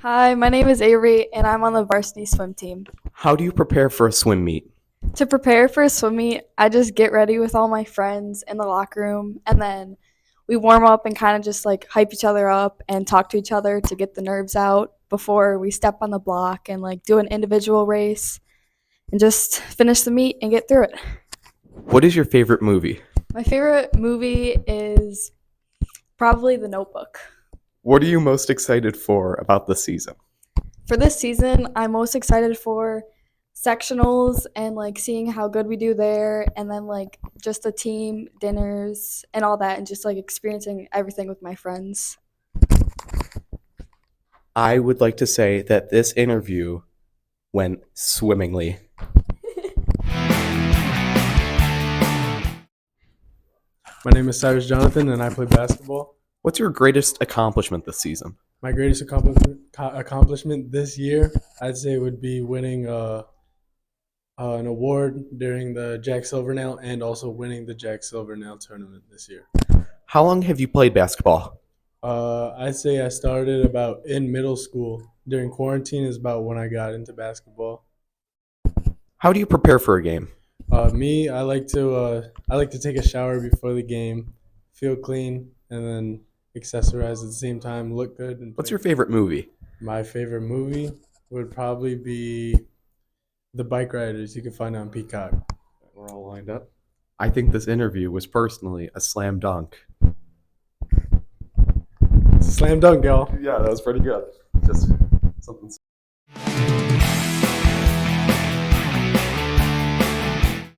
Hi, my name is Avery, and I'm on the varsity swim team. How do you prepare for a swim meet? To prepare for a swim meet, I just get ready with all my friends in the locker room, and then we warm up and kind of just like hype each other up and talk to each other to get the nerves out before we step on the block and like do an individual race and just finish the meet and get through it. What is your favorite movie? My favorite movie is probably The Notebook. What are you most excited for about the season? For this season, I'm most excited for sectionals and like seeing how good we do there, and then like just the team dinners and all that, and just like experiencing everything with my friends. I would like to say that this interview went swimmingly. My name is Cyrus Jonathan, and I play basketball. What's your greatest accomplishment this season? My greatest accomplishment this year, I'd say, would be winning an award during the Jack Silvernail and also winning the Jack Silvernail tournament this year. How long have you played basketball? I'd say I started about in middle school. During quarantine is about when I got into basketball. How do you prepare for a game? Me, I like to take a shower before the game, feel clean, and then accessorize at the same time, look good. And What's your favorite movie? My favorite movie would probably be The Bike Riders. You can find it on Peacock. We're all lined up. I think this interview was personally a slam dunk. It's a slam dunk, y'all. Yeah, that was pretty good. Just something.